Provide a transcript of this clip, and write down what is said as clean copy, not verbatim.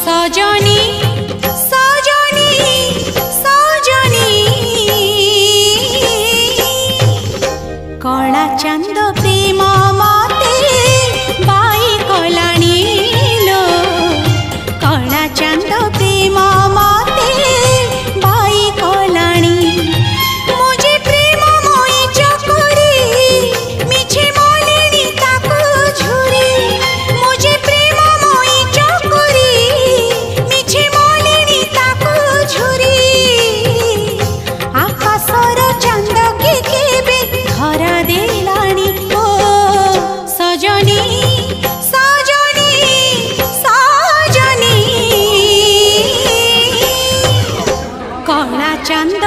सजनी सजनी सजनी कला चांद प्रेम मते बाई कलाणी लो कला चांद प्रेम मते बाई कलाणी मुझे प्रेम मोई चकोरी मिछे मोलिनी ताको झुरी मुझे प्रेम मोई चकोरी मिछे मोलिनी ताको झुरी आकाशर चांद के केबे धरा देलाणी ओ सजनी सजनी सजनी कला चांद